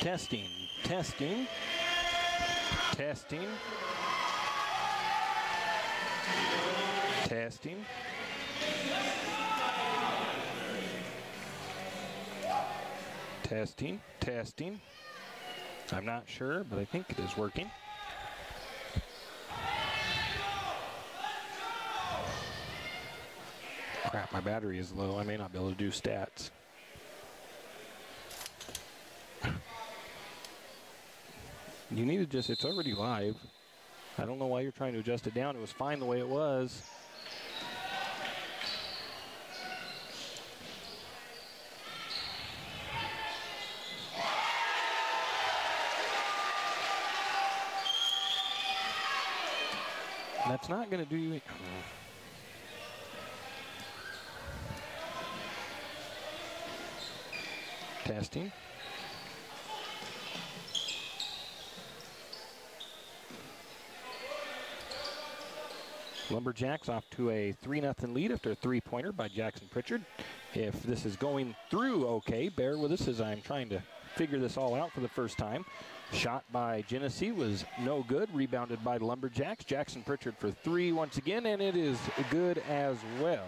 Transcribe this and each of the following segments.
Testing, testing, testing, testing. Testing, testing. I'm not sure, but I think it is working. Crap, my battery is low. I may not be able to do stats. You need to just, it's already live. I don't know why you're trying to adjust it down. It was fine the way it was. That's not going to do you. Testing. Lumberjacks off to a 3-0 lead after a three-pointer by Jackson Pritchard. If this is going through okay, bear with us as I'm trying to figure this all out for the first time. Shot by Genesee was no good. Rebounded by the Lumberjacks. Jackson Pritchard for three once again, and it is good as well.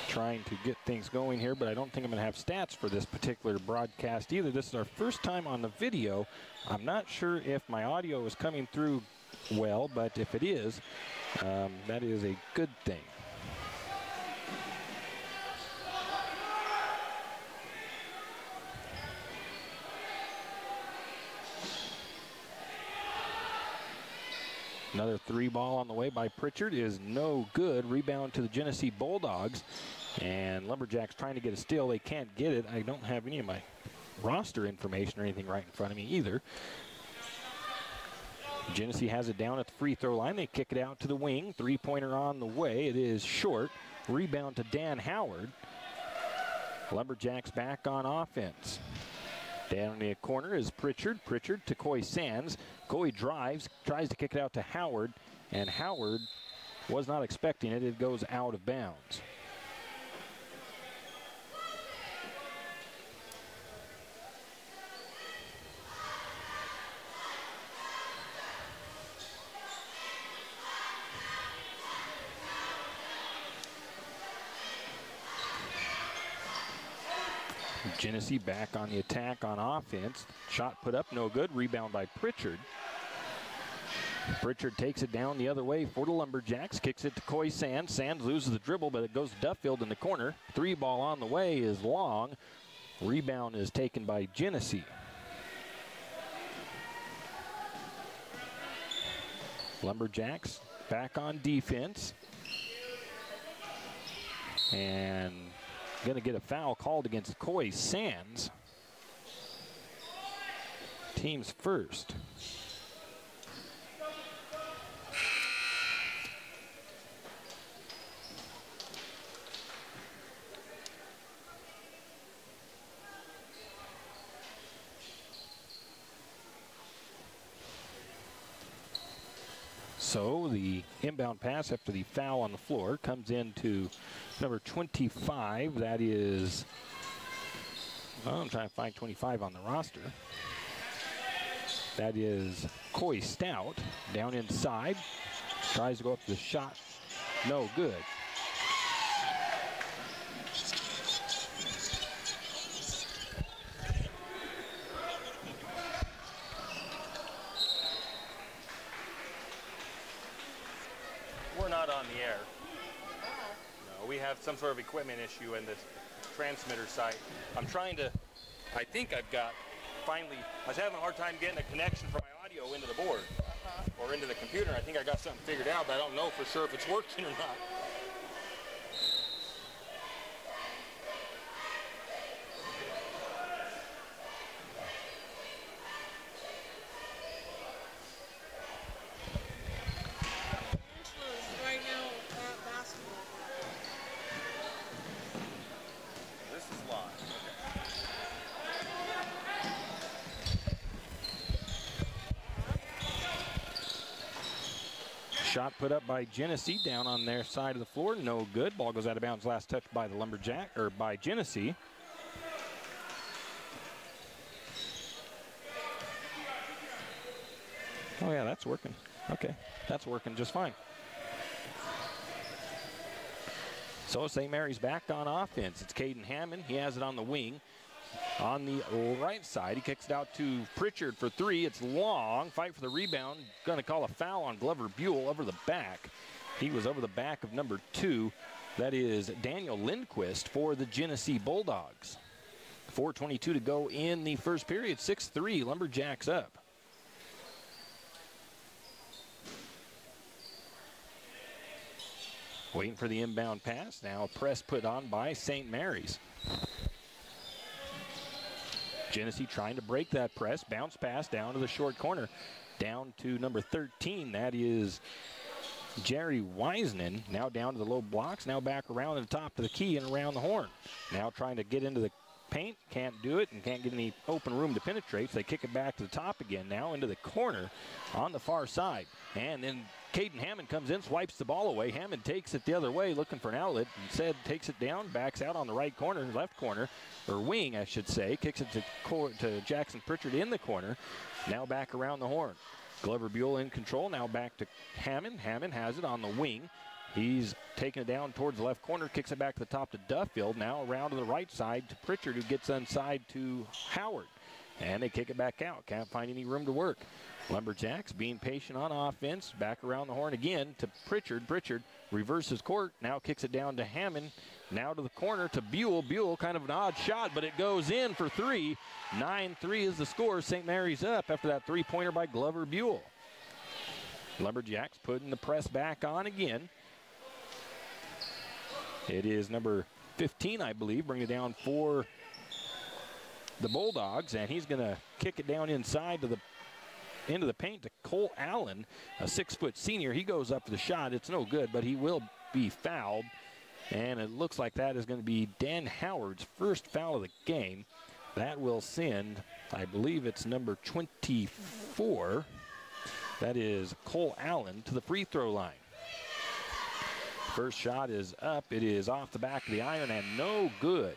Trying to get things going here, but I don't think I'm going to have stats for this particular broadcast either. This is our first time on the video. I'm not sure if my audio is coming through well, but if it is, that is a good thing. Another three ball on the way by Pritchard is no good. Rebound to the Genesee Bulldogs. And Lumberjacks trying to get a steal. They can't get it. I don't have any of my roster information or anything right in front of me either. Genesee has it down at the free throw line. They kick it out to the wing. Three-pointer on the way. It is short. Rebound to Dan Howard. Lumberjacks back on offense. Down in the corner is Pritchard. Pritchard to Coy Sands. Coy drives, tries to kick it out to Howard, and Howard was not expecting it. It goes out of bounds. Genesee back on the attack on offense. Shot put up, no good. Rebound by Pritchard. Pritchard takes it down the other way for the Lumberjacks. Kicks it to Coy Sands. Sands loses the dribble, but it goes to Duffield in the corner. Three ball on the way is long. Rebound is taken by Genesee. Lumberjacks back on defense. And going to get a foul called against Coy Sands. Team's first. So the inbound pass after the foul on the floor comes into number 25. That is, well, I'm trying to find 25 on the roster. That is Coy Stout down inside. Tries to go up the shot. No good. We're not on the air. No, we have some sort of equipment issue in the transmitter site. I'm trying to, I think I've got, finally, I was having a hard time getting a connection from my audio into the board or into the computer. I think I got something figured out, but I don't know for sure if it's working or not. Shot put up by Genesee down on their side of the floor. No good. Ball goes out of bounds. Last touch by the Lumberjack, or by Genesee. Oh, yeah, that's working. Okay, that's working just fine. So St. Mary's back on offense. It's Caden Hammond. He has it on the wing. On the right side, he kicks it out to Pritchard for three. It's long. Fight for the rebound. Going to call a foul on Glover Buell over the back. He was over the back of number 2. That is Daniel Lindquist for the Genesee Bulldogs. 4:22 to go in the first period. 6-3, Lumberjacks up. Waiting for the inbound pass. Now a press put on by St. Mary's. Genesee trying to break that press. Bounce pass down to the short corner. Down to number 13. That is Jerry Wiseman. Now down to the low blocks. Now back around to the top of the key and around the horn. Now trying to get into the paint. Can't do it and can't get any open room to penetrate. So they kick it back to the top again. Now into the corner on the far side. And then Caden Hammond comes in, swipes the ball away. Hammond takes it the other way, looking for an outlet. Instead, takes it down, backs out on the right corner, left corner, or wing, I should say. Kicks it to Jackson Pritchard in the corner. Now back around the horn. Glover Buell in control. Now back to Hammond. Hammond has it on the wing. He's taking it down towards the left corner, kicks it back to the top to Duffield. Now around to the right side to Pritchard, who gets inside to Howard. And they kick it back out. Can't find any room to work. Lumberjacks being patient on offense. Back around the horn again to Pritchard. Pritchard reverses court. Now kicks it down to Hammond. Now to the corner to Buell. Buell, kind of an odd shot, but it goes in for three. 9-3 is the score. St. Mary's up after that three-pointer by Glover Buell. Lumberjacks putting the press back on again. It is number 15, I believe, bringing it down for the Bulldogs, and he's going to kick it down inside to the into the paint to Cole Allen, a 6-foot senior. He goes up for the shot. It's no good, but he will be fouled. And it looks like that is going to be Dan Howard's first foul of the game. That will send, I believe it's number 24. That is Cole Allen to the free throw line. First shot is up. It is off the back of the iron and no good.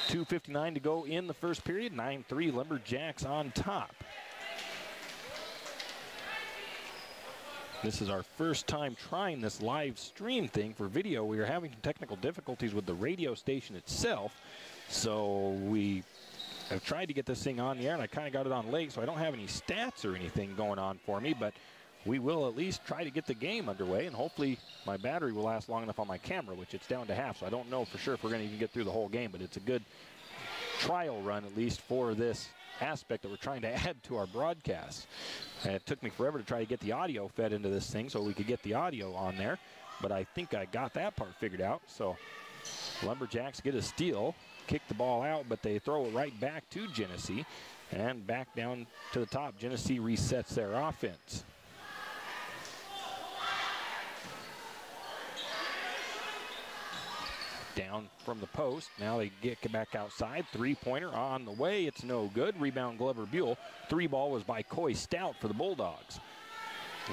2:59 to go in the first period. 9-3 Lumberjacks on top. This is our first time trying this live stream thing for video. We are having technical difficulties with the radio station itself. So we have tried to get this thing on the air, and I kind of got it on late, so I don't have any stats or anything going on for me, but we will at least try to get the game underway, and hopefully my battery will last long enough on my camera, which it's down to half, so I don't know for sure if we're going to even get through the whole game, but it's a good trial run, at least for this aspect that we're trying to add to our broadcast. And it took me forever to try to get the audio fed into this thing so we could get the audio on there, but I think I got that part figured out. So Lumberjacks get a steal, kick the ball out, but they throw it right back to Genesee, and back down to the top. Genesee resets their offense. Down from the post. Now they get back outside. Three-pointer on the way. It's no good. Rebound Glover Buell. Three ball was by Coy Stout for the Bulldogs.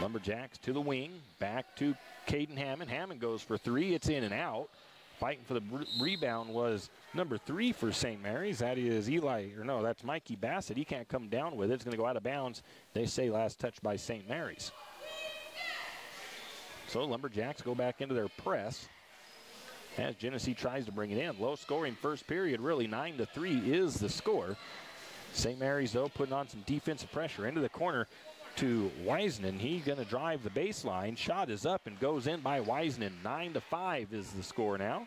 Lumberjacks to the wing. Back to Caden Hammond. Hammond goes for three. It's in and out. Fighting for the rebound was number 3 for St. Mary's. That is that's Mikey Bassett. He can't come down with it. It's going to go out of bounds. They say last touch by St. Mary's. So Lumberjacks go back into their press as Genesee tries to bring it in. Low scoring first period, really. 9-3 is the score. St. Mary's, though, putting on some defensive pressure into the corner to Wiseman. He's going to drive the baseline. Shot is up and goes in by Wiseman. 9-5 is the score now,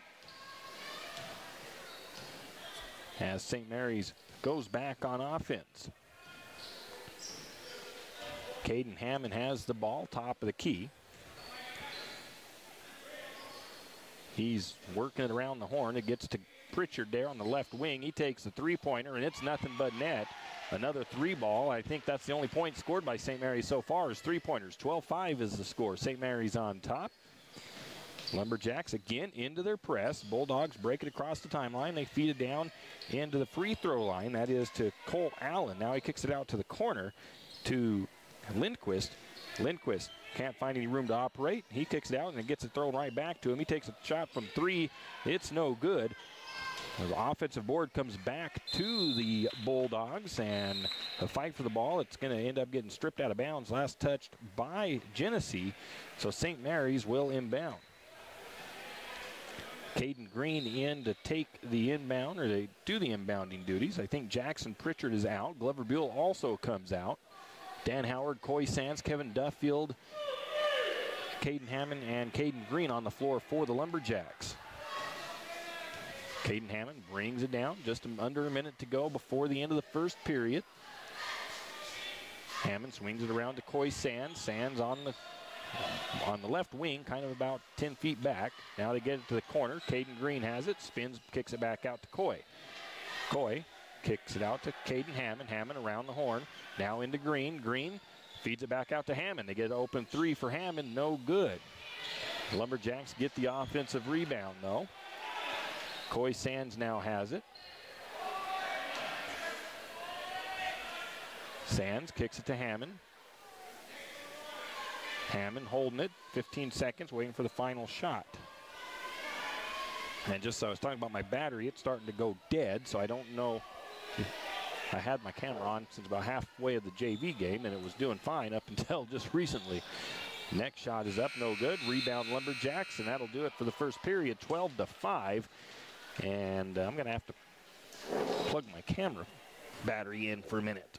as St. Mary's goes back on offense. Caden Hammond has the ball, top of the key. He's working it around the horn. It gets to Pritchard there on the left wing. He takes the three-pointer, and it's nothing but net. Another three ball. I think that's the only point scored by St. Mary's so far is three-pointers. 12-5 is the score. St. Mary's on top. Lumberjacks again into their press. Bulldogs break it across the timeline. They feed it down into the free throw line. That is to Cole Allen. Now he kicks it out to the corner to Lindquist. Lindquist can't find any room to operate. He kicks it out and it gets it thrown right back to him. He takes a shot from 3. It's no good. The offensive board comes back to the Bulldogs, and the fight for the ball, it's going to end up getting stripped out of bounds. Last touched by Genesee, so St. Mary's will inbound. Caden Green in to take the inbound, or they do the inbounding duties. I think Jackson Pritchard is out. Glover Buell also comes out. Dan Howard, Coy Sands, Kevin Duffield, Caden Hammond, and Caden Green on the floor for the Lumberjacks. Caden Hammond brings it down, just under a minute to go before the end of the first period. Hammond swings it around to Coy Sands. Sands on the left wing, kind of about 10 feet back. Now they get it to the corner. Caden Green has it, spins, kicks it back out to Coy. Coy kicks it out to Caden Hammond. Hammond around the horn. Now into Green. Green feeds it back out to Hammond. They get an open 3 for Hammond. No good. The Lumberjacks get the offensive rebound, though. Coy Sands now has it. Sands kicks it to Hammond. Hammond holding it, 15 seconds, waiting for the final shot. And just so I was talking about my battery, it's starting to go dead, so I don't know. I had my camera on since about halfway of the JV game, and it was doing fine up until just recently. Next shot is up, no good. Rebound Lumberjacks, and that'll do it for the first period, 12-5. And I'm going to have to plug my camera battery in for a minute.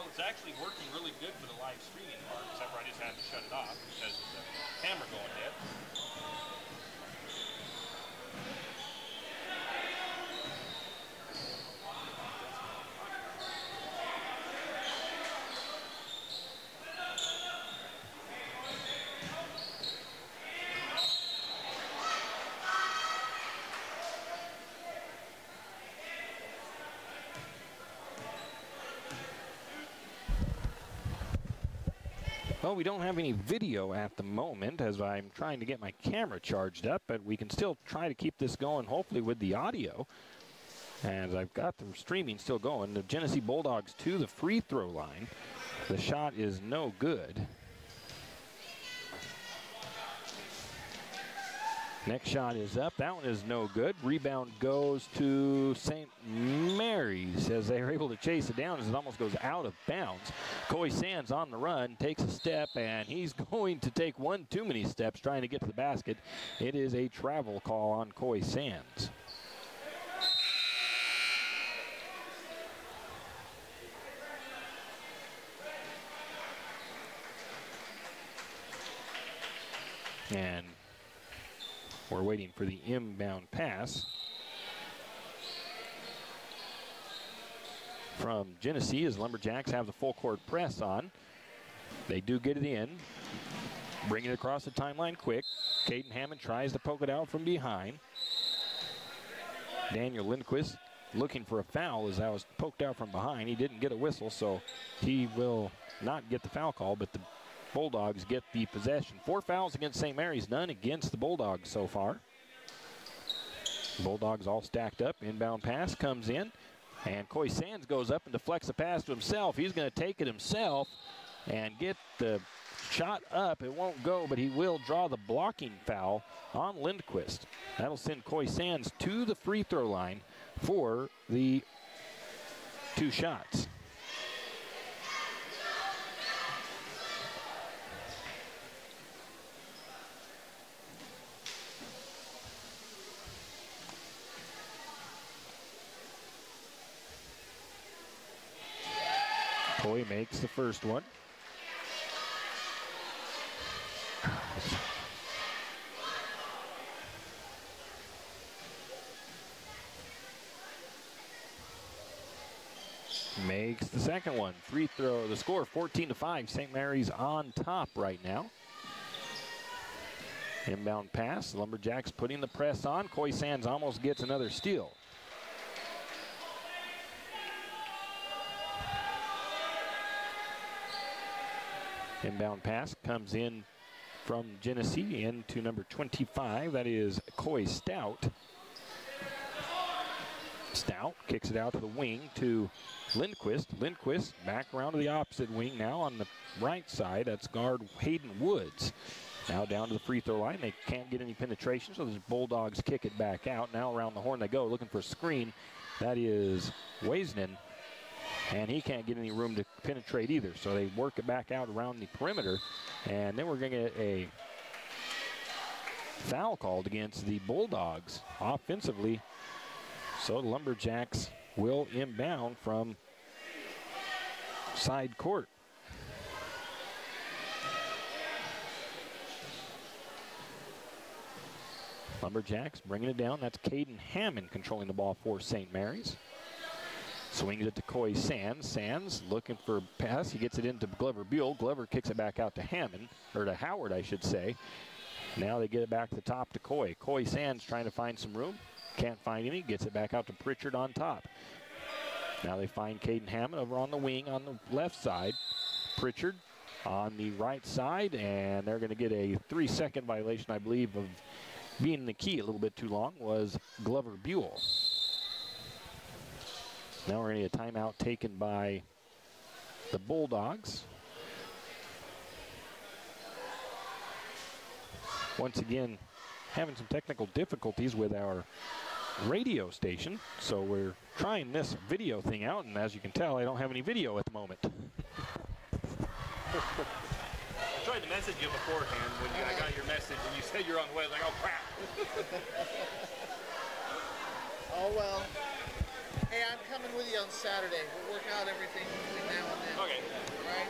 It's actually working really good for the live streaming part, except for I just had to shut it off because of the camera going dead. Well, we don't have any video at the moment as I'm trying to get my camera charged up, but we can still try to keep this going, hopefully with the audio. As I've got the streaming still going. The Genesee Bulldogs to the free throw line. The shot is no good. Next shot is up. That one is no good. Rebound goes to St. Mary's as they are able to chase it down as it almost goes out of bounds. Coy Sands on the run, takes a step, and he's going to take one too many steps trying to get to the basket. It is a travel call on Coy Sands. And we're waiting for the inbound pass from Genesee as Lumberjacks have the full court press on. They do get it in. Bring it across the timeline quick. Caden Hammond tries to poke it out from behind. Daniel Lindquist looking for a foul as that was poked out from behind. He didn't get a whistle, so he will not get the foul call, but the Bulldogs get the possession. 4 fouls against St. Mary's, none against the Bulldogs so far. Bulldogs all stacked up. Inbound pass comes in. And Coy Sands goes up and deflects the pass to himself. He's going to take it himself and get the shot up. It won't go, but he will draw the blocking foul on Lindquist. That'll send Coy Sands to the free throw line for the 2 shots. Coy makes the first one. Makes the second one. Free throw. The score 14-5. St. Mary's on top right now. Inbound pass. Lumberjacks putting the press on. Coy Sands almost gets another steal. Inbound pass comes in from Genesee into number 25. That is Coy Stout. Stout kicks it out to the wing to Lindquist. Lindquist back around to the opposite wing now on the right side. That's guard Hayden Woods. Now down to the free throw line. They can't get any penetration, so the Bulldogs kick it back out. Now around the horn they go, looking for a screen. That is Waisnen. And he can't get any room to penetrate either. So they work it back out around the perimeter. And then we're going to get a foul called against the Bulldogs offensively. So the Lumberjacks will inbound from side court. Lumberjacks bringing it down. That's Caden Hammond controlling the ball for St. Mary's. Swings it to Coy Sands. Sands looking for a pass. He gets it into Glover Buell. Glover kicks it back out to Hammond, or to Howard, I should say. Now they get it back to the top to Coy. Coy Sands trying to find some room. Can't find any. Gets it back out to Pritchard on top. Now they find Caden Hammond over on the wing on the left side. Pritchard on the right side, and they're going to get a 3-second violation, I believe, of being in the key a little bit too long, was Glover Buell. Now we're going to get a timeout taken by the Bulldogs. Once again, having some technical difficulties with our radio station, so we're trying this video thing out, and as you can tell, I don't have any video at the moment. I tried to message you beforehand when I got your message, and you said you're on the way. I was like, oh, crap. Oh, well. Hey, I'm coming with you on Saturday. We'll work out everything between now and then. Okay. All right?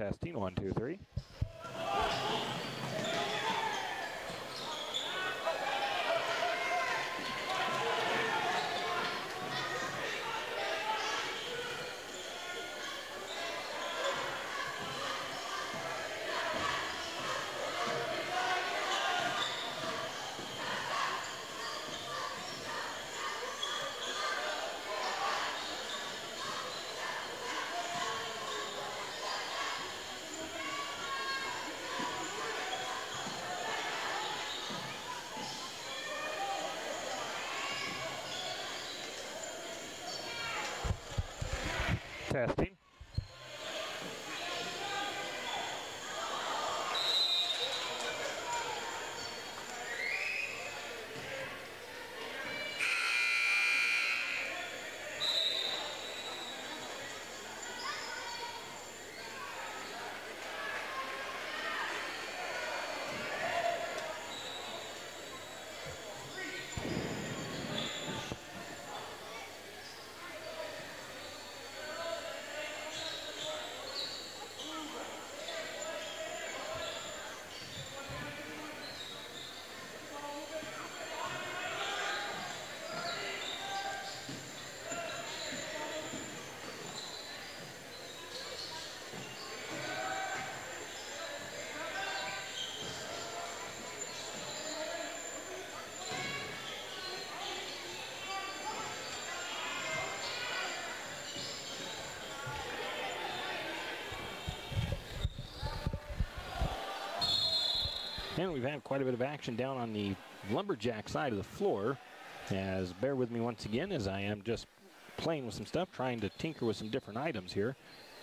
Testing, 1, 2, 3. Testing. And we've had quite a bit of action down on the Lumberjack side of the floor. As bear with me once again as I am just playing with some stuff, trying to tinker with some different items here,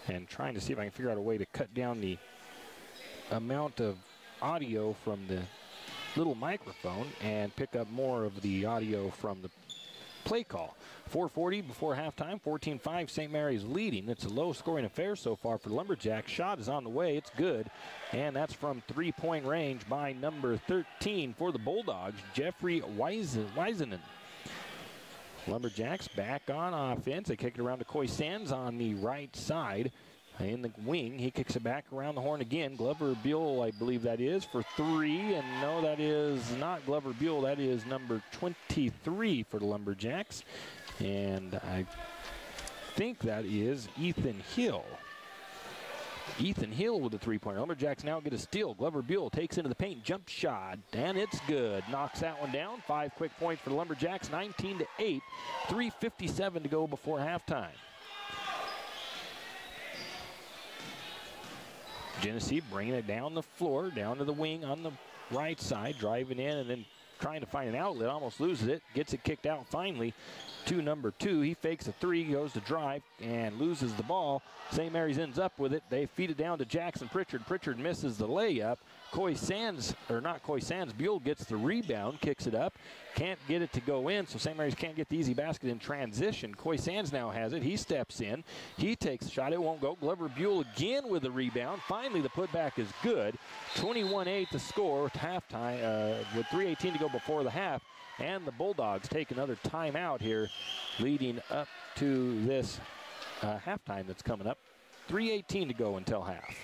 and trying to see if I can figure out a way to cut down the amount of audio from the little microphone and pick up more of the audio from the play call. 4:40 before halftime, 14-5, St. Mary's leading. It's a low-scoring affair so far for Lumberjack. Shot is on the way. It's good, and that's from three-point range by number 13 for the Bulldogs, Jeffrey Weisenen. Lumberjacks back on offense. They kick it around to Coy Sands on the right side. In the wing, he kicks it back around the horn again. Glover Buell, I believe that is, for three. And no, that is not Glover Buell. That is number 23 for the Lumberjacks. And I think that is Ethan Hill. Ethan Hill with the three-pointer. Lumberjacks now get a steal. Glover Buell takes into the paint, jump shot, and it's good. Knocks that one down. 5 quick points for the Lumberjacks, 19-8. 3:57 to go before halftime. Genesee bringing it down the floor, down to the wing on the right side, driving in and then trying to find an outlet, almost loses it, gets it kicked out finally to number 2. He fakes a three, goes to drive, and loses the ball. St. Mary's ends up with it. They feed it down to Jackson Pritchard. Pritchard misses the layup. Buell gets the rebound, kicks it up, can't get it to go in, so St. Mary's can't get the easy basket in transition. Coy Sands now has it. He steps in. He takes a shot. It won't go. Glover Buell again with the rebound. Finally, the putback is good. 21-8 to score at halftime with 3:18 to go before the half. And the Bulldogs take another timeout here leading up to this halftime that's coming up. 3:18 to go until half.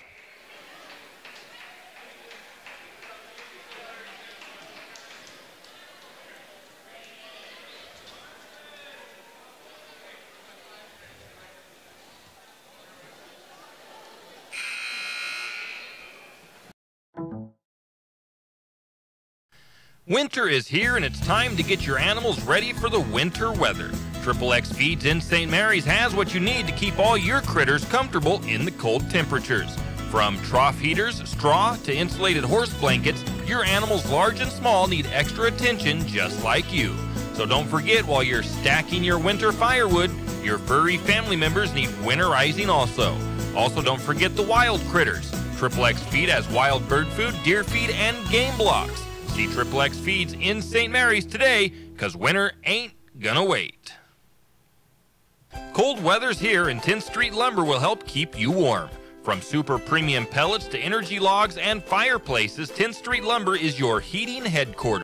Winter is here and it's time to get your animals ready for the winter weather. Triple X Feeds in St. Mary's has what you need to keep all your critters comfortable in the cold temperatures. From trough heaters, straw, to insulated horse blankets, your animals large and small need extra attention just like you. So don't forget, while you're stacking your winter firewood, your furry family members need winterizing also. Also, don't forget the wild critters. Triple X Feed has wild bird food, deer feed, and game blocks. See Triple X Feeds in St. Mary's today, because winter ain't gonna wait. Cold weather's here, and 10th Street Lumber will help keep you warm. From super premium pellets to energy logs and fireplaces, 10th Street Lumber is your heating headquarters.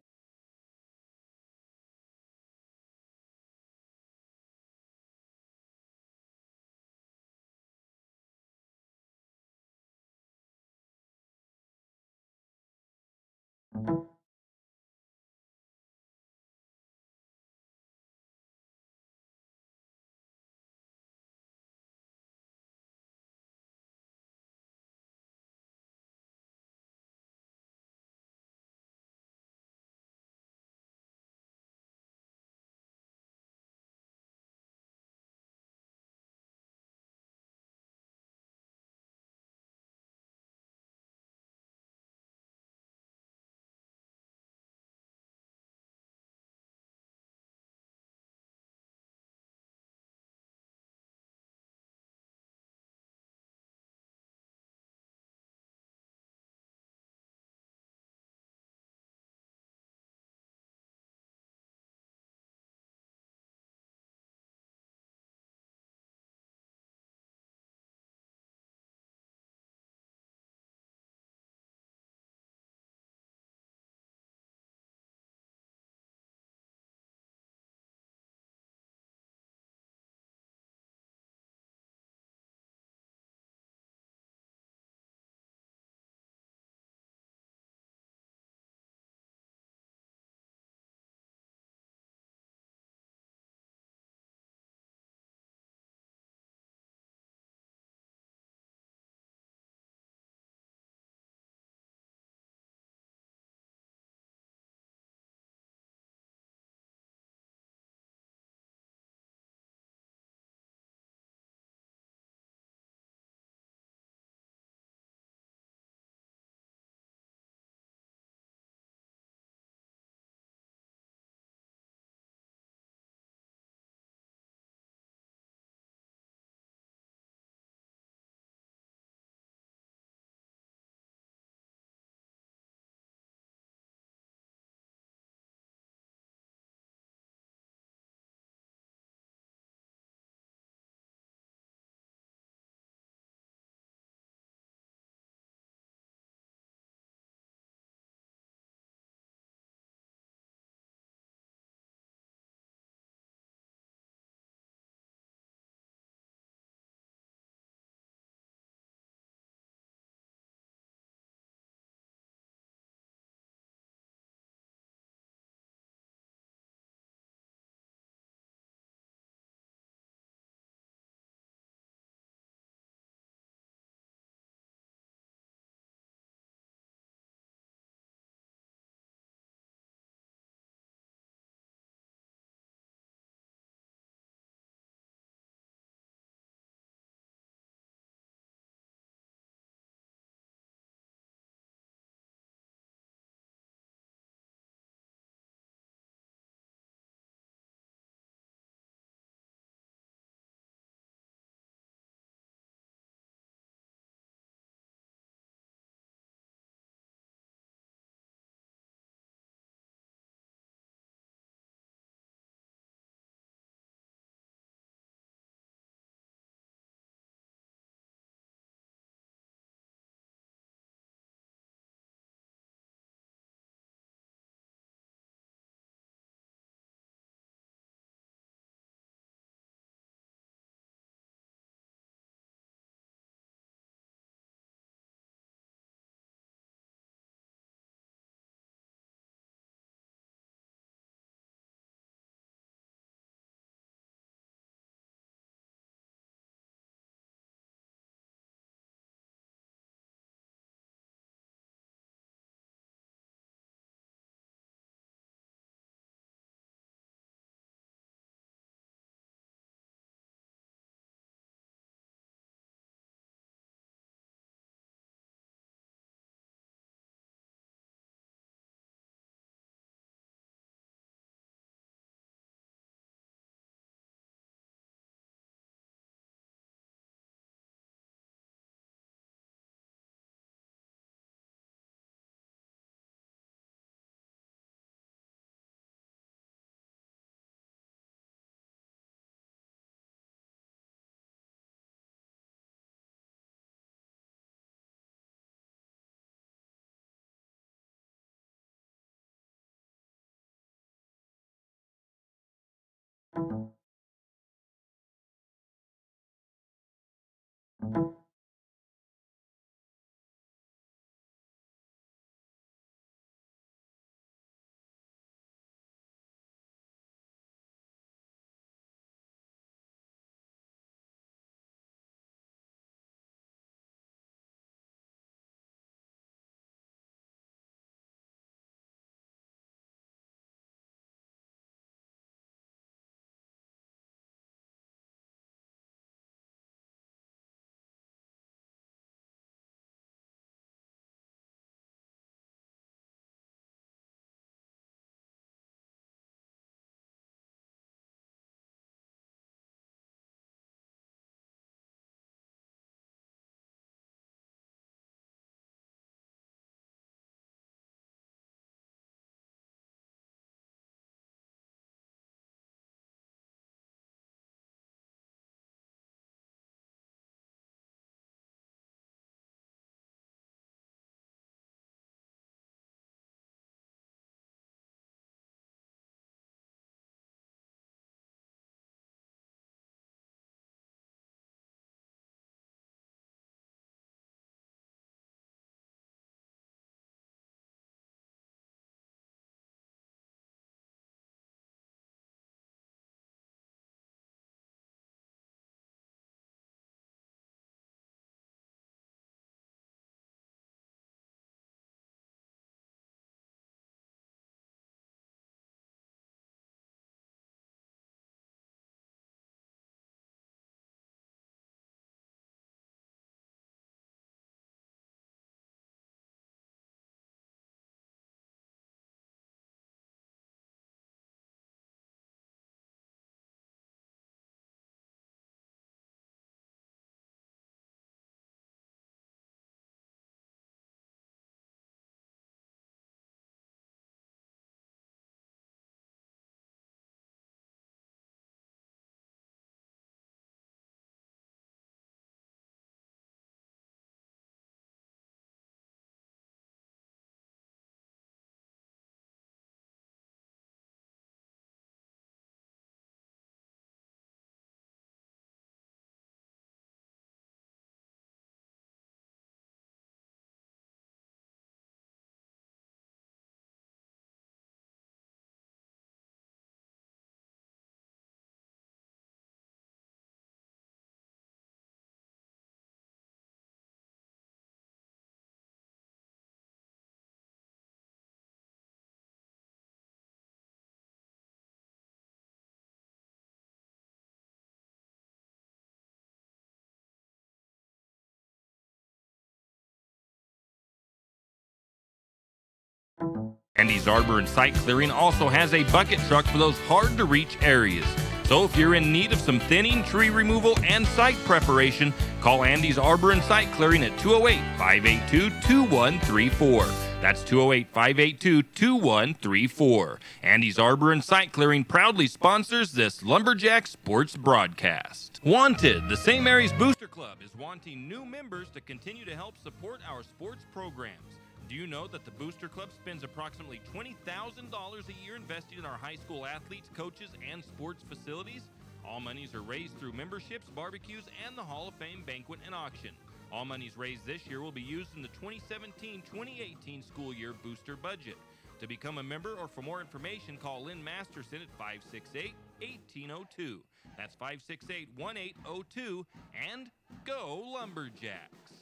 Andy's Arbor and Site Clearing also has a bucket truck for those hard-to-reach areas. So if you're in need of some thinning, tree removal, and site preparation, call Andy's Arbor and Site Clearing at 208-582-2134. That's 208-582-2134. Andy's Arbor and Site Clearing proudly sponsors this Lumberjack Sports broadcast. Wanted, the St. Mary's Booster Club is wanting new members to continue to help support our sports programs. Do you know that the Booster Club spends approximately $20,000 a year investing in our high school athletes, coaches, and sports facilities? All monies are raised through memberships, barbecues, and the Hall of Fame banquet and auction. All monies raised this year will be used in the 2017-2018 school year booster budget. To become a member or for more information, call Lynn Masterson at 568-1802. That's 568-1802, and go Lumberjacks!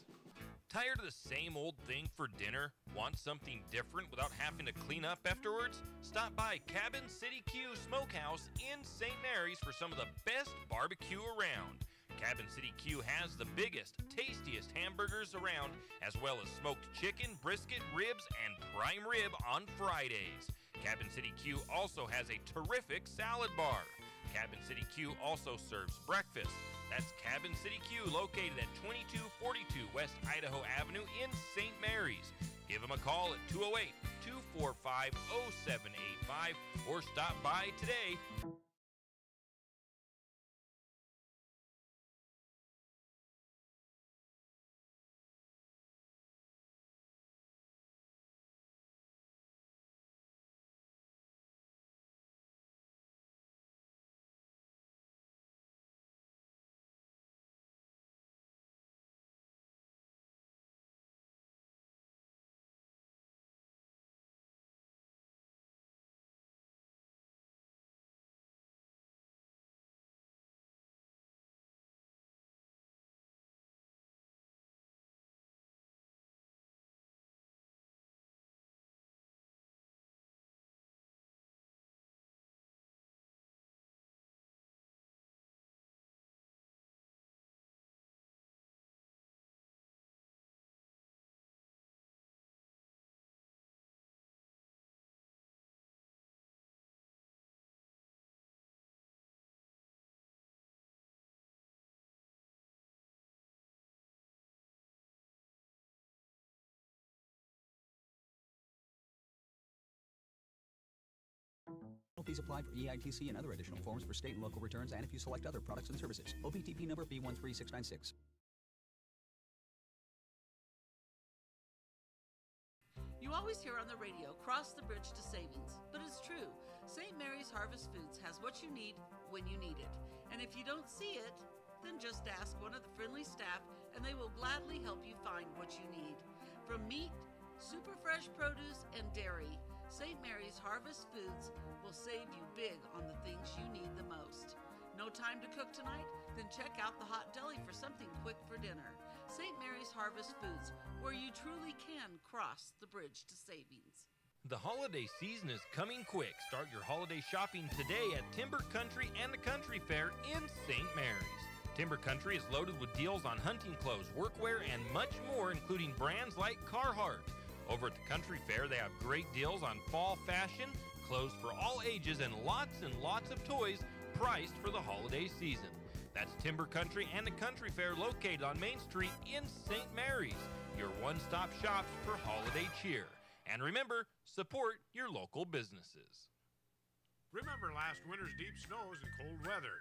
Tired of the same old thing for dinner? Want something different without having to clean up afterwards? Stop by Cabin City Q Smokehouse in St. Mary's for some of the best barbecue around. Cabin City Q has the biggest, tastiest hamburgers around, as well as smoked chicken, brisket, ribs, and prime rib on Fridays. Cabin City Q also has a terrific salad bar. Cabin City Q also serves breakfast. That's Cabin City Q, located at 2242 West Idaho Avenue in St. Mary's. Give them a call at 208-245-0785 or stop by today. Penalties apply for EITC and other additional forms for state and local returns and if you select other products and services. OPTP number B13696. You always hear on the radio, cross the bridge to savings, but it's true. St. Mary's Harvest Foods has what you need when you need it. And if you don't see it, then just ask one of the friendly staff and they will gladly help you find what you need. From meat, super fresh produce, and dairy, St. Mary's Harvest Foods will save you big on the things you need the most. No time to cook tonight? Then check out the Hot Deli for something quick for dinner. St. Mary's Harvest Foods, where you truly can cross the bridge to savings. The holiday season is coming quick. Start your holiday shopping today at Timber Country and the Country Fair in St. Mary's. Timber Country is loaded with deals on hunting clothes, workwear, and much more, including brands like Carhartt. Over at the Country Fair, they have great deals on fall fashion, clothes for all ages, and lots of toys priced for the holiday season. That's Timber Country and the Country Fair located on Main Street in St. Mary's, your one-stop shops for holiday cheer. And remember, support your local businesses. Remember last winter's deep snows and cold weather.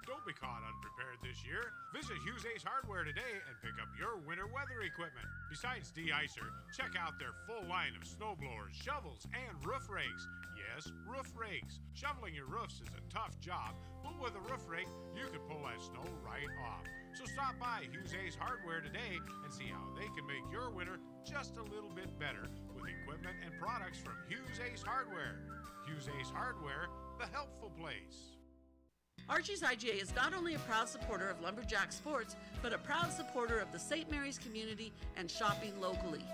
Don't be caught unprepared this year. Visit Hughes Ace Hardware today and pick up your winter weather equipment. Besides de-icer, check out their full line of snow blowers, shovels, and roof rakes. Yes, roof rakes. Shoveling your roofs is a tough job, but with a roof rake, you can pull that snow right off. So stop by Hughes Ace Hardware today and see how they can make your winter just a little bit better with equipment and products from Hughes Ace Hardware. Hughes Ace Hardware, the helpful place. Archie's IGA is not only a proud supporter of Lumberjack sports, but a proud supporter of the St. Mary's community and shopping locally.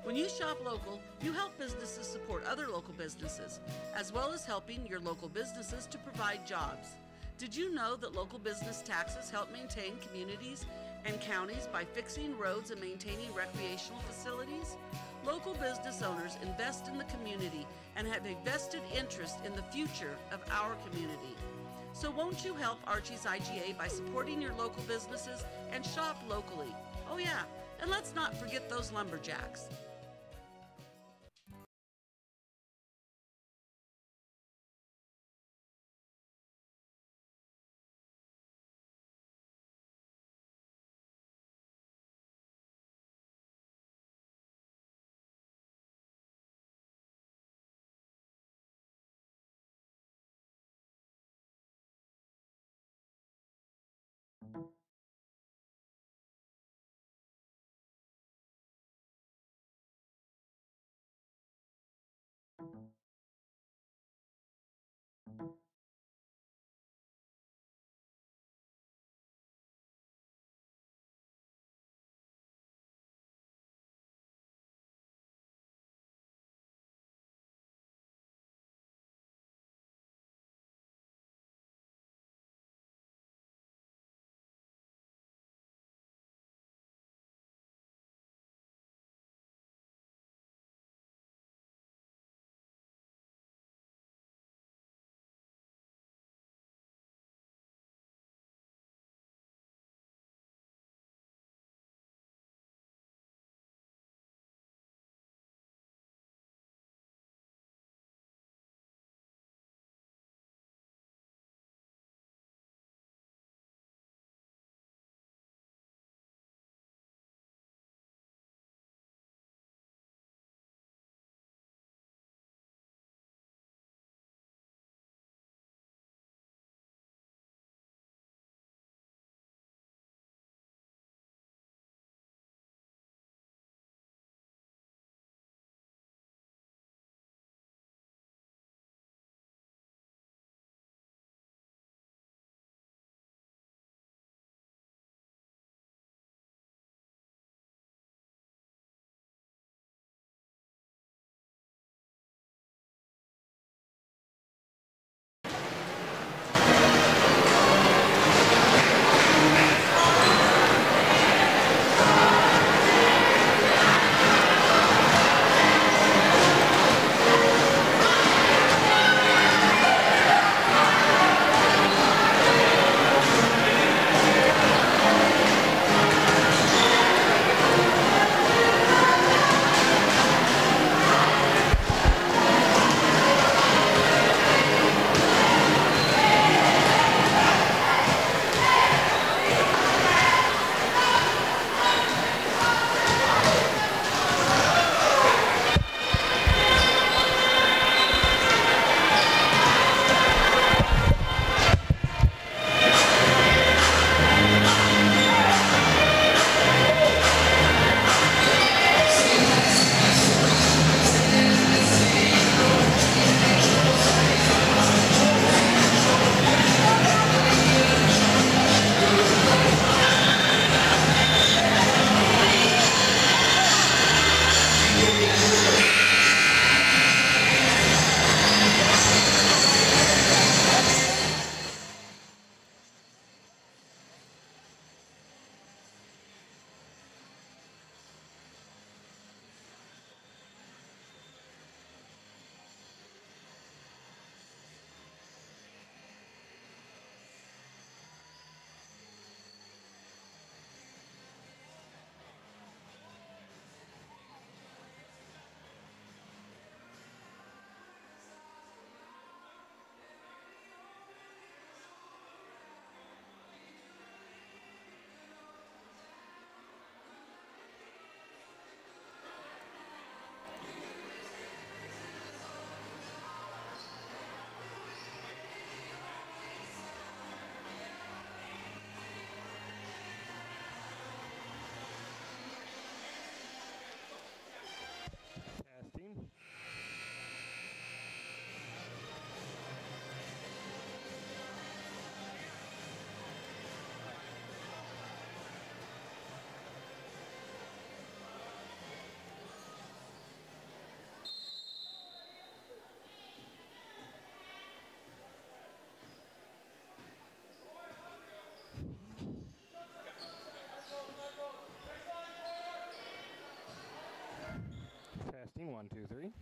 When you shop local, you help businesses support other local businesses, as well as helping your local businesses to provide jobs. Did you know that local business taxes help maintain communities and counties by fixing roads and maintaining recreational facilities? Local business owners invest in the community and have a vested interest in the future of our community. So won't you help Archie's IGA by supporting your local businesses and shop locally? Oh yeah, and let's not forget those Lumberjacks. Testing, 1, 2, 3.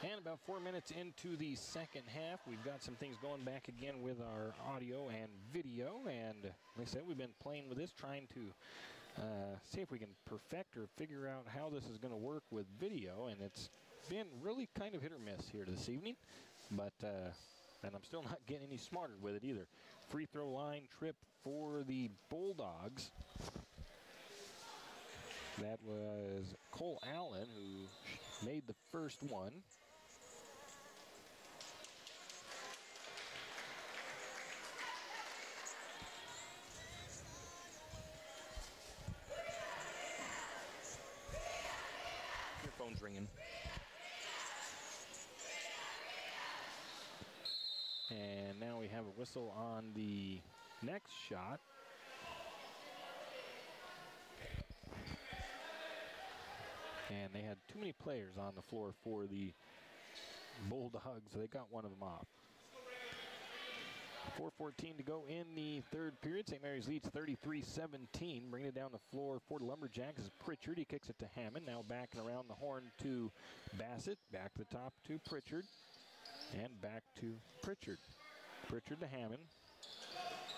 And about 4 minutes into the second half, we've got some things going back again with our audio and video. And like I said, we've been playing with this, trying to see if we can perfect or figure out how this is going to work with video. And it's been really kind of hit or miss here this evening. But, and I'm still not getting any smarter with it either. Free throw line trip for the Bulldogs. That was Cole Allen who made the first one. Your phone's ringing. And now we have a whistle on the next shot. And they had too many players on the floor for the Bulldogs, so they got one of them off. 4:14 to go in the third period. St. Mary's leads 33-17. Bringing it down the floor for the Lumberjacks is Pritchard. He kicks it to Hammond. Now backing around the horn to Bassett. Back to the top to Pritchard. And back to Pritchard. Pritchard to Hammond.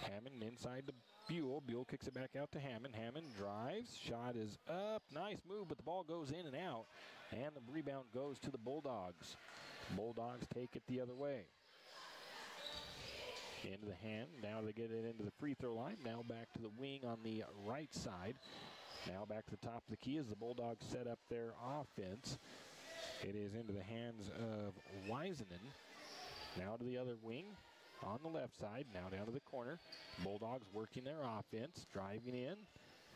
Hammond inside to Buell. Buell kicks it back out to Hammond. Hammond drives. drives. Shot is up. Nice move, but the ball goes in and out. And the rebound goes to the Bulldogs. Bulldogs take it the other way. Into the hand. Now they get it into the free throw line. Now back to the wing on the right side. Now back to the top of the key as the Bulldogs set up their offense. It is into the hands of Wiseman. Now to the other wing on the left side. Now down to the corner. Bulldogs working their offense. Driving in.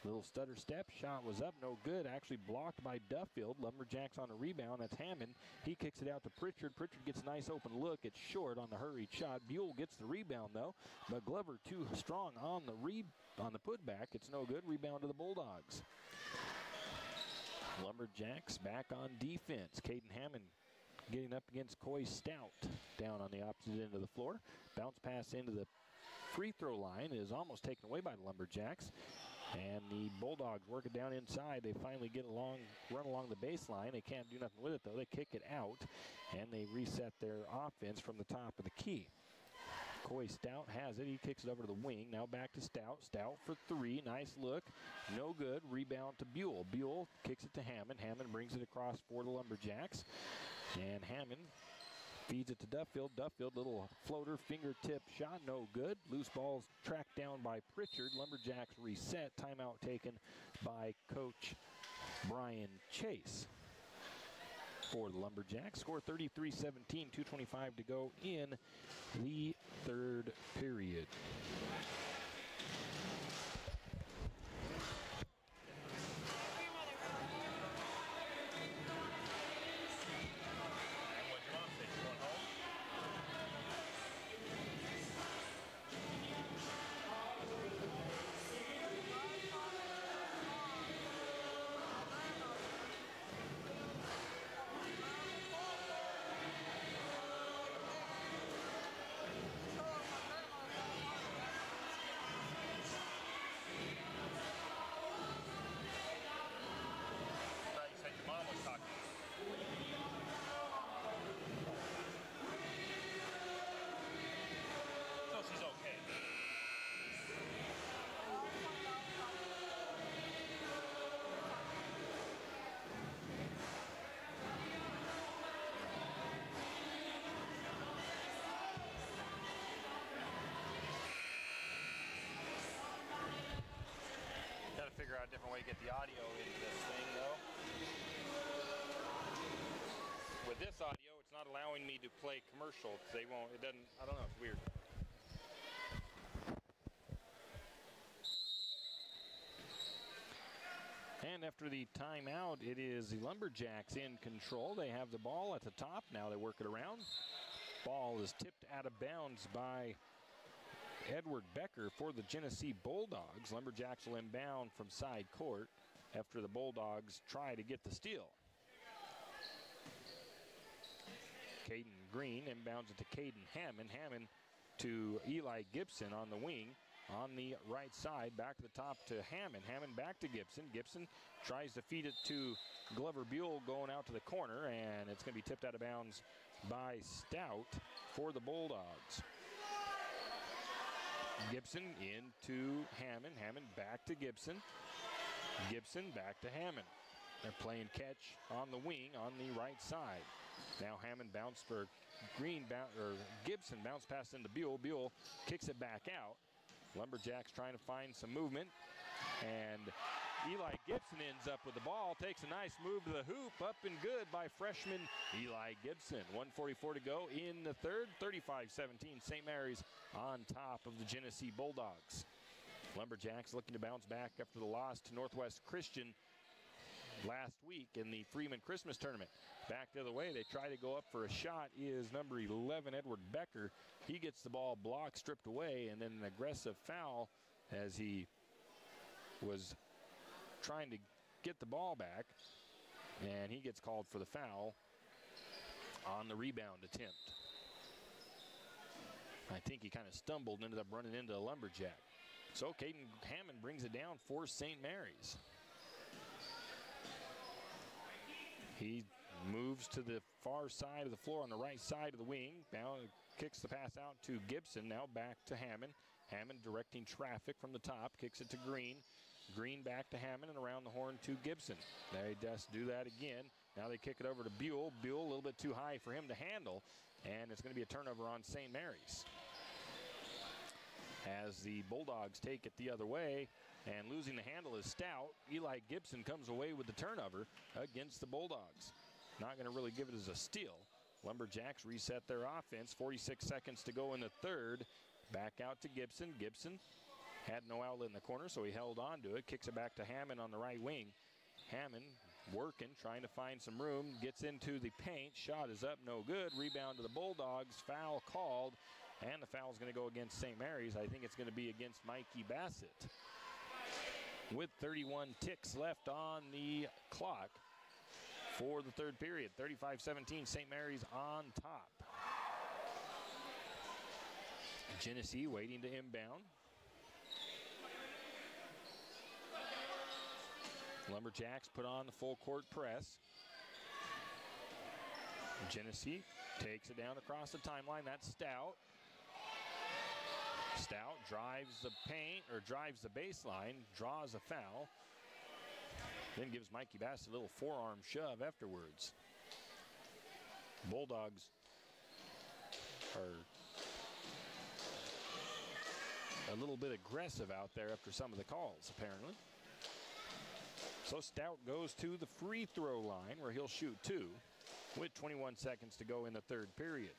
Little stutter step. Shot was up. No good. Actually blocked by Duffield. Lumberjacks on a rebound. That's Hammond. He kicks it out to Pritchard. Pritchard gets a nice open look. It's short on the hurried shot. Buell gets the rebound, though. But Glover too strong on the putback. It's no good. Rebound to the Bulldogs. Lumberjacks back on defense. Caden Hammond getting up against Coy Stout down on the opposite end of the floor. Bounce pass into the free throw line is almost taken away by the Lumberjacks. And the Bulldogs work it down inside. They finally run along the baseline. They can't do nothing with it, though. They kick it out, and they reset their offense from the top of the key. Coy Stout has it. He kicks it over to the wing. Now back to Stout. Stout for three. Nice look. No good. Rebound to Buell. Buell kicks it to Hammond. Hammond brings it across for the Lumberjacks. And Hammond feeds it to Duffield. Duffield, little floater, fingertip shot, no good. Loose ball's tracked down by Pritchard. Lumberjacks reset. Timeout taken by Coach Brian Chase for the Lumberjacks. Score 33-17, 2:25 to go in the third period. Figure out a different way to get the audio into this thing, though. With this audio, it's not allowing me to play commercials. They won't, it doesn't, I don't know, it's weird. And after the timeout, it is the Lumberjacks in control. They have the ball at the top. Now they work it around. Ball is tipped out of bounds by Edward Becker for the Genesee Bulldogs. Lumberjacks will inbound from side court after the Bulldogs try to get the steal. Caden Green inbounds it to Caden Hammond. Hammond to Eli Gibson on the wing. On the right side, back to the top to Hammond. Hammond back to Gibson. Gibson tries to feed it to Glover Buell going out to the corner, and it's going to be tipped out of bounds by Stout for the Bulldogs. Gibson into Hammond. Hammond back to Gibson. Gibson back to Hammond. They're playing catch on the wing on the right side. Now Hammond bounced for Gibson bounce pass into Buell. Buell kicks it back out. Lumberjacks trying to find some movement. And Eli Gibson ends up with the ball. Takes a nice move to the hoop. Up and good by freshman Eli Gibson. 1:44 to go in the third. 35-17. St. Mary's on top of the Genesee Bulldogs. Lumberjacks looking to bounce back after the loss to Northwest Christian last week in the Freeman Christmas Tournament. Back the other way, they try to go up for a shot is number 11, Edward Becker. He gets the ball blocked, stripped away, and then an aggressive foul as he was trying to get the ball back, and he gets called for the foul on the rebound attempt. I think he kind of stumbled and ended up running into a Lumberjack. So Caden Hammond brings it down for St. Mary's. He moves to the far side of the floor on the right side of the wing. Now kicks the pass out to Gibson. Now back to Hammond. Hammond directing traffic from the top. Kicks it to Green. Green back to Hammond and around the horn to Gibson. They just do that again. Now they kick it over to Buell. Buell a little bit too high for him to handle, and it's going to be a turnover on St. Mary's. As the Bulldogs take it the other way, and losing the handle is Stout. Eli Gibson comes away with the turnover against the Bulldogs. Not going to really give it as a steal. Lumberjacks reset their offense. 46 seconds to go in the third. Back out to Gibson. Gibson had no outlet in the corner, so he held on to it. Kicks it back to Hammond on the right wing. Hammond working, trying to find some room. Gets into the paint. Shot is up, no good. Rebound to the Bulldogs. Foul called. And the foul is going to go against St. Mary's. I think it's going to be against Mikey Bassett. With 31 ticks left on the clock for the third period. 35-17, St. Mary's on top. Genesee waiting to inbound. Lumberjacks put on the full court press. Genesee takes it down across the timeline. That's Stout. Stout drives the paint, or drives the baseline, draws a foul, then gives Mikey Bass a little forearm shove afterwards. Bulldogs are a little bit aggressive out there after some of the calls, apparently. So Stout goes to the free throw line where he'll shoot 2 with 21 seconds to go in the third period.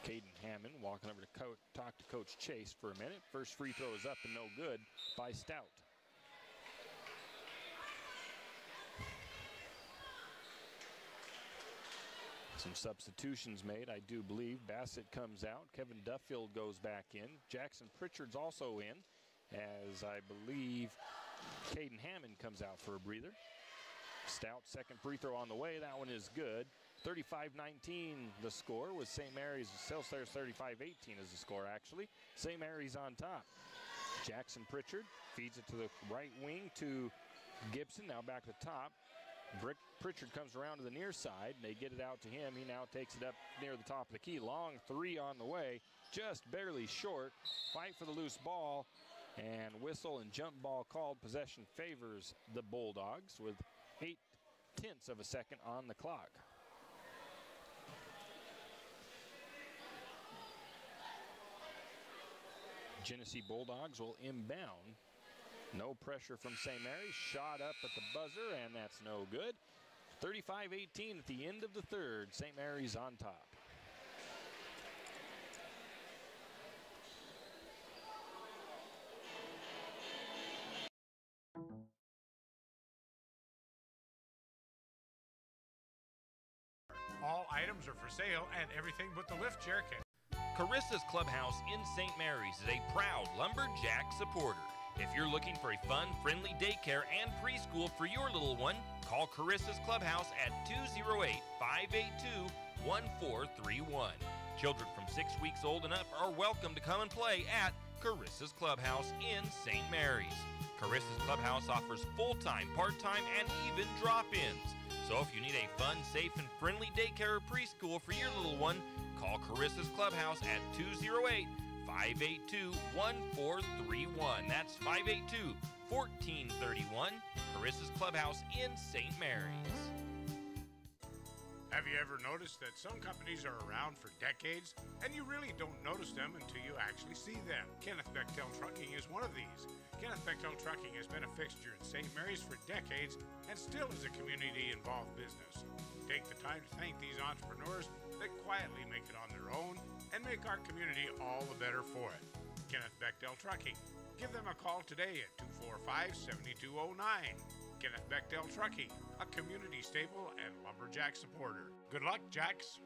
Caden Hammond walking over to talk to Coach Chase for a minute. First free throw is up and no good by Stout. Some substitutions made, I do believe. Bassett comes out. Kevin Duffield goes back in. Jackson Pritchard's also in, as I believe Caden Hammond comes out for a breather. Stout second free throw on the way. That one is good. 35-19 the score with St. Mary's. Saleslayers 35-18 is the score, actually. St. Mary's on top. Jackson Pritchard feeds it to the right wing to Gibson. Now back to the top. Pritchard comes around to the near side. They get it out to him. He now takes it up near the top of the key. Long three on the way. Just barely short. Fight for the loose ball. And whistle and jump ball called. Possession favors the Bulldogs with 0.8 of a second on the clock. Genesee Bulldogs will inbound. No pressure from St. Mary's. Shot up at the buzzer, and that's no good. 35-18 at the end of the third. St. Mary's on top. All items are for sale and everything but the lift chair can. Carissa's Clubhouse in St. Mary's is a proud Lumberjack supporter. If you're looking for a fun, friendly daycare and preschool for your little one, call Carissa's Clubhouse at 208-582-1431. Children from 6 weeks old and up are welcome to come and play at Carissa's Clubhouse in St. Mary's. Carissa's Clubhouse offers full-time, part-time, and even drop-ins. So if you need a fun, safe, and friendly daycare or preschool for your little one, call Carissa's Clubhouse at 208-582-1431. That's 582-1431. Carissa's Clubhouse in St. Mary's. Have you ever noticed that some companies are around for decades and you really don't notice them until you actually see them? Kenneth Bechtel Trucking is one of these. Kenneth Bechtel Trucking has been a fixture in St. Mary's for decades and still is a community-involved business. Take the time to thank these entrepreneurs that quietly make it on their own and make our community all the better for it. Kenneth Bechtel Trucking. Give them a call today at 245-7209. Kenneth Bechtel Trucking, a community staple and Lumberjack supporter. Good luck, Jacks.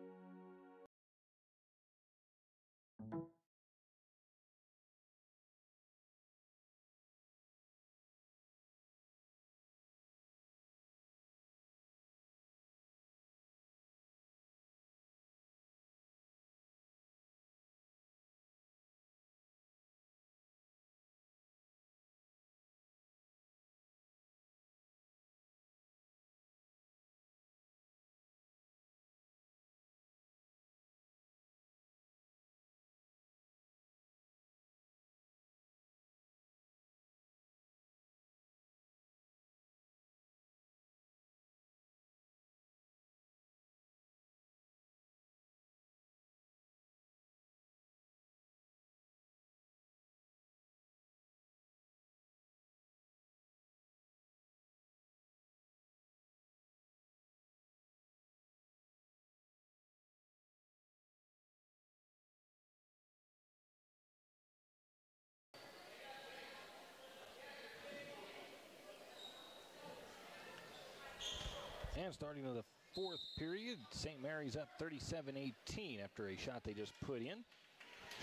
And starting to the fourth period, St. Mary's up 37-18 after a shot they just put in.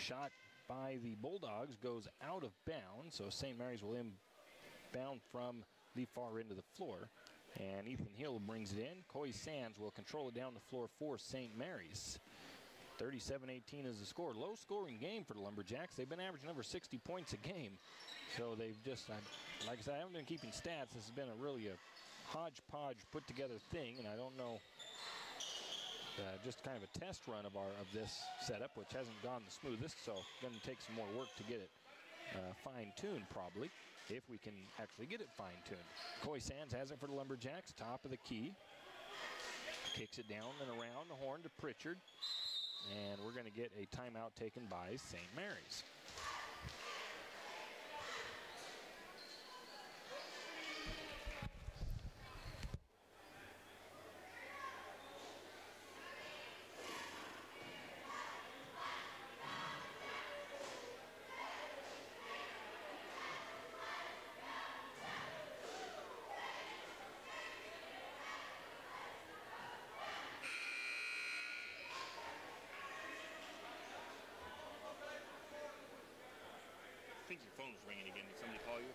Shot by the Bulldogs goes out of bounds, so St. Mary's will inbound from the far end of the floor. And Ethan Hill brings it in. Coy Sands will control it down the floor for St. Mary's. 37-18 is the score. Low scoring game for the Lumberjacks. They've been averaging over 60 points a game. So they've just, like I said, I haven't been keeping stats. This has been a hodgepodge put together thing, and I don't know, just kind of a test run of this setup, which hasn't gone the smoothest, so going to take some more work to get it fine-tuned probably, if we can actually get it fine-tuned. Coy Sands has it for the Lumberjacks, top of the key. Kicks it down and around the horn to Pritchard, and we're going to get a timeout taken by St. Mary's. I think your phone is ringing again. Did somebody call you?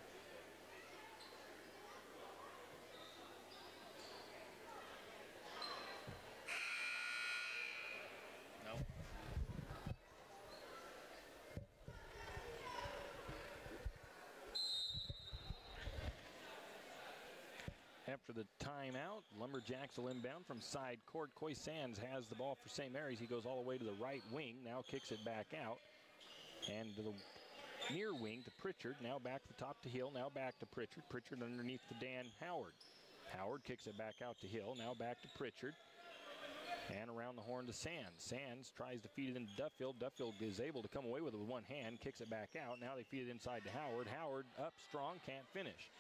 No. After the timeout, Lumberjacks will inbound from side court. Coy Sands has the ball for St. Mary's. He goes all the way to the right wing, now kicks it back out. And to the near wing to Pritchard, now back to the top to Hill, now back to Pritchard. Pritchard underneath to Dan Howard. Howard kicks it back out to Hill, now back to Pritchard. And around the horn to Sands. Sands tries to feed it into Duffield. Duffield is able to come away with it with one hand, kicks it back out. Now they feed it inside to Howard. Howard up strong, can't finish.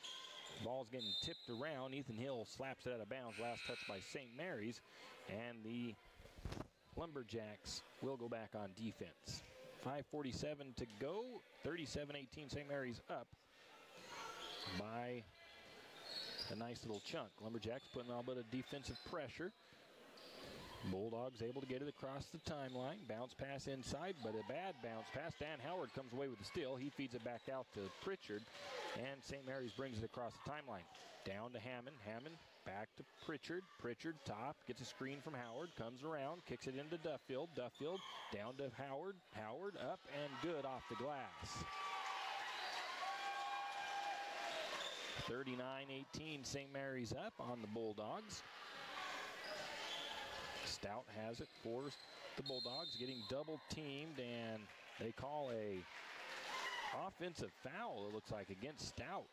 Ball's getting tipped around. Ethan Hill slaps it out of bounds. Last touch by St. Mary's. And the Lumberjacks will go back on defense. 5:47 to go. 37-18. St. Mary's up by a nice little chunk. Lumberjacks putting a little bit of defensive pressure. Bulldogs able to get it across the timeline. Bounce pass inside, but a bad bounce pass. Dan Howard comes away with the steal. He feeds it back out to Pritchard, and St. Mary's brings it across the timeline. Down to Hammond. Hammond back to Pritchard. Pritchard top, gets a screen from Howard, comes around, kicks it into Duffield. Duffield down to Howard. Howard up and good off the glass. 39-18, St. Mary's up on the Bulldogs. Stout has it for the Bulldogs, getting double teamed, and they call a offensive foul, it looks like, against Stout.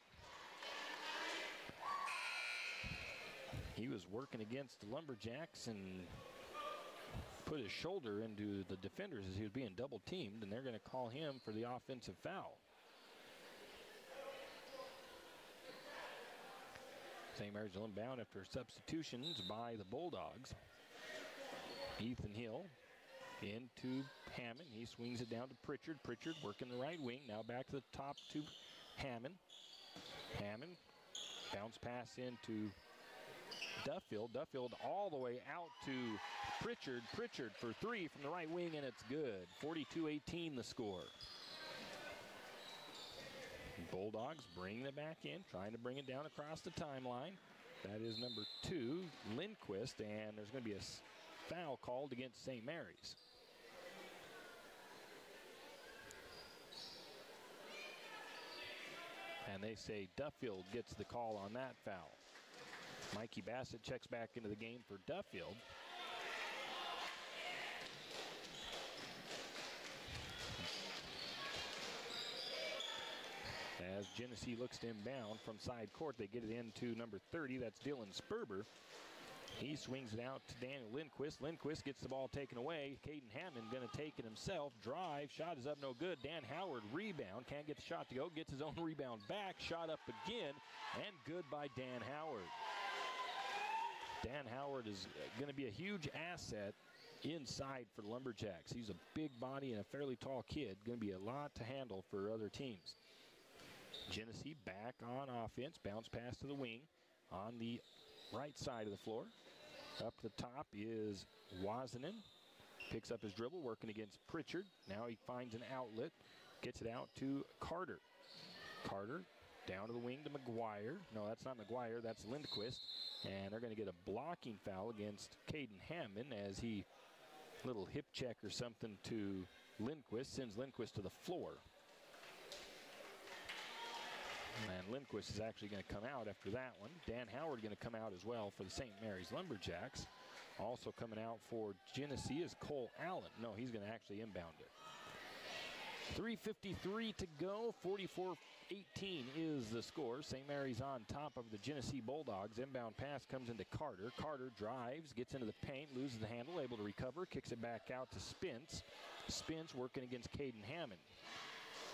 He was working against the Lumberjacks and put his shoulder into the defenders as he was being double teamed, and they're going to call him for the offensive foul. St. Mary's will inbound after substitutions by the Bulldogs. Ethan Hill into Hammond. He swings it down to Pritchard. Pritchard working the right wing. Now back to the top to Hammond. Hammond bounce pass into Duffield. Duffield all the way out to Pritchard. Pritchard for three from the right wing, and it's good. 42-18 the score. Bulldogs bringing it back in, trying to bring it down across the timeline. That is number 2, Lindquist, and there's going to be a foul called against St. Mary's. And they say Duffield gets the call on that foul. Mikey Bassett checks back into the game for Duffield. As Genesee looks to inbound from side court, they get it into number 30. That's Dylan Sperber. He swings it out to Daniel Lindquist. Lindquist gets the ball taken away. Caden Hammond going to take it himself. Drive. Shot is up no good. Dan Howard rebound. Can't get the shot to go. Gets his own rebound back. Shot up again. And good by Dan Howard. Dan Howard is going to be a huge asset inside for the Lumberjacks. He's a big body and a fairly tall kid. Going to be a lot to handle for other teams. Genesee back on offense. Bounce pass to the wing on the right side of the floor. Up the top is Wazanen. Picks up his dribble, working against Pritchard. Now he finds an outlet, gets it out to Carter. Carter down to the wing to McGuire. No, that's not McGuire, that's Lindquist. And they're going to get a blocking foul against Caden Hammond as he, little hip check or something to Lindquist, sends Lindquist to the floor. And Lindquist is actually going to come out after that one. Dan Howard going to come out as well for the St. Mary's Lumberjacks. Also coming out for Genesee is Cole Allen. No, he's going to actually inbound it. 3:53 to go. 44-18 is the score. St. Mary's on top of the Genesee Bulldogs. Inbound pass comes into Carter. Carter drives, gets into the paint, loses the handle, able to recover, kicks it back out to Spence. Spence working against Caden Hammond.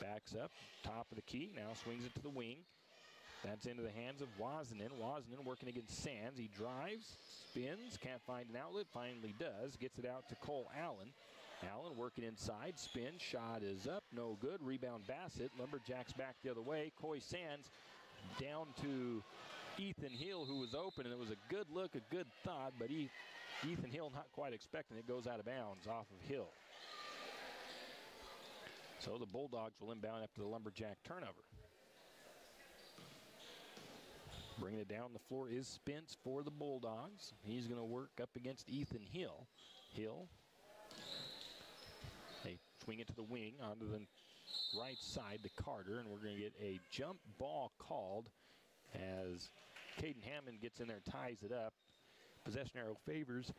Backs up, top of the key, now swings it to the wing. That's into the hands of Wazanen. Wazanen working against Sands. He drives, spins, can't find an outlet, finally does. Gets it out to Cole Allen. Allen working inside, spin, shot is up, no good. Rebound Bassett. Lumberjacks back the other way. Coy Sands down to Ethan Hill, who was open, and it was a good look, a good thought, but Ethan Hill not quite expecting it, goes out of bounds off of Hill. So the Bulldogs will inbound after the Lumberjack turnover. Bringing it down the floor is Spence for the Bulldogs. He's going to work up against Ethan Hill. Hill, they swing it to the wing onto the right side to Carter, and we're going to get a jump ball called as Caden Hammond gets in there, ties it up. Possession arrow favors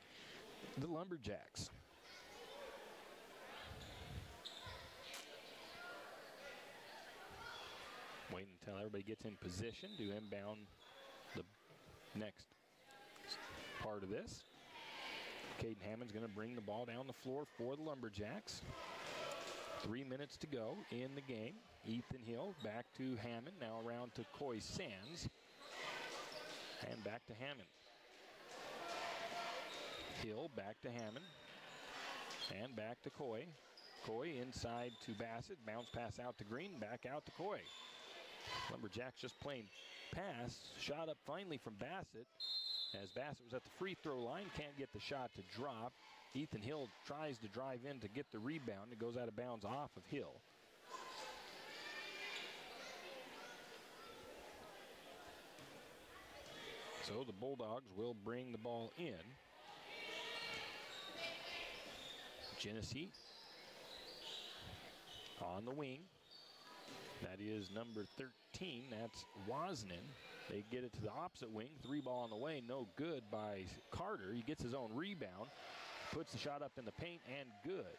the Lumberjacks. Waiting until everybody gets in position to inbound the next part of this. Caden Hammond's going to bring the ball down the floor for the Lumberjacks. 3 minutes to go in the game. Ethan Hill back to Hammond, now around to Coy Sands. And back to Hammond. Hill back to Hammond. And back to Coy. Coy inside to Bassett. Bounce pass out to Green, back out to Coy. Lumberjacks just playing pass. Shot up finally from Bassett. As Bassett was at the free throw line, can't get the shot to drop. Ethan Hill tries to drive in to get the rebound. It goes out of bounds off of Hill. So the Bulldogs will bring the ball in. Genesee on the wing. That is number 13. That's Wazanen. They get it to the opposite wing. 3 ball on the way. No good by Carter. He gets his own rebound. Puts the shot up in the paint and good.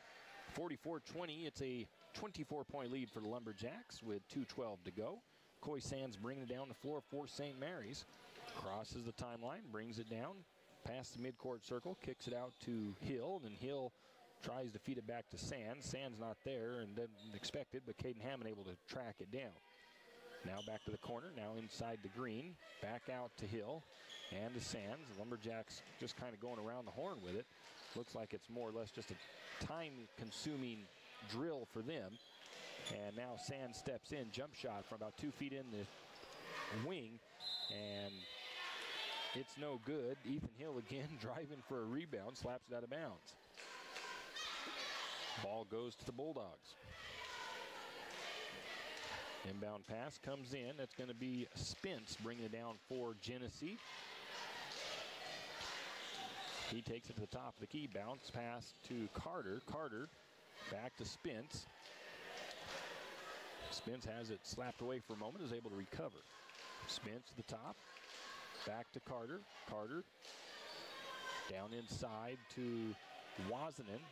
44-20. It's a 24-point lead for the Lumberjacks with 2:12 to go. Coy Sands bringing it down the floor for St. Mary's. Crosses the timeline, brings it down, past the midcourt circle, kicks it out to Hill, and Hill tries to feed it back to Sands. Sands not there and didn't expect it, but Caden Hammond able to track it down. Now back to the corner, now inside the green, back out to Hill and to Sands. The Lumberjacks just kind of going around the horn with it. Looks like it's more or less just a time-consuming drill for them. And now Sands steps in, jump shot from about 2 feet in the wing, and it's no good. Ethan Hill again driving for a rebound, slaps it out of bounds. Ball goes to the Bulldogs. Inbound pass comes in. That's going to be Spence bringing it down for Genesee. He takes it to the top of the key. Bounce pass to Carter. Carter back to Spence. Spence has it slapped away for a moment, is able to recover. Spence to the top. Back to Carter. Carter down inside to Wazanen.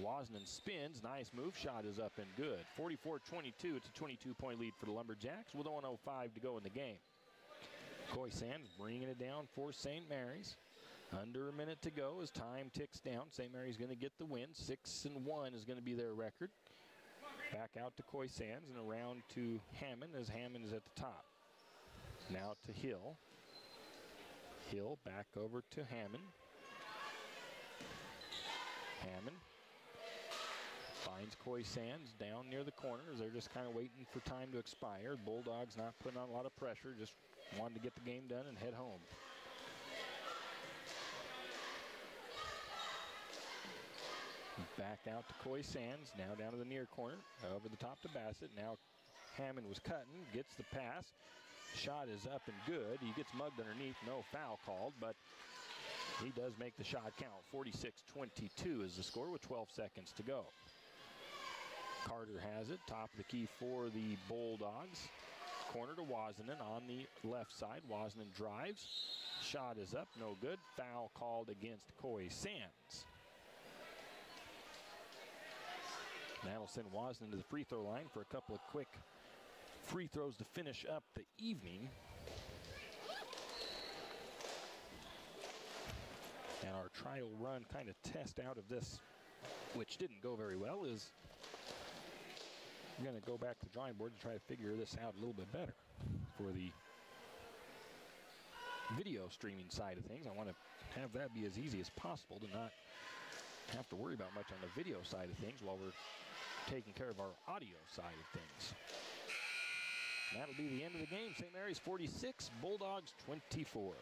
Wazanen spins. Nice move. Shot is up and good. 44-22. It's a 22-point lead for the Lumberjacks with 1:05 to go in the game. Coy Sands bringing it down for St. Mary's. Under a minute to go as time ticks down. St. Mary's going to get the win. 6-1 is going to be their record. Back out to Coy Sands and around to Hammond as Hammond is at the top. Now to Hill. Hill back over to Hammond. Hammond finds Coy Sands down near the corner as they're just kind of waiting for time to expire. Bulldogs not putting on a lot of pressure, just wanted to get the game done and head home. Back out to Coy Sands, now down to the near corner, over the top to Bassett. Now Hammond was cutting, gets the pass. Shot is up and good. He gets mugged underneath, no foul called, but he does make the shot count. 46-22 is the score with 12 seconds to go. Carter has it, top of the key for the Bulldogs. Corner to Wozanen on the left side. Wozanen drives. Shot is up, no good. Foul called against Coy Sands. That'll send Wozanen to the free throw line for a couple of quick free throws to finish up the evening. And our trial run kind of test out of this, which didn't go very well, is I'm going to go back to the drawing board and try to figure this out a little bit better for the video streaming side of things. I want to have that be as easy as possible to not have to worry about much on the video side of things while we're taking care of our audio side of things. And that'll be the end of the game. St. Mary's 46, Bulldogs 24.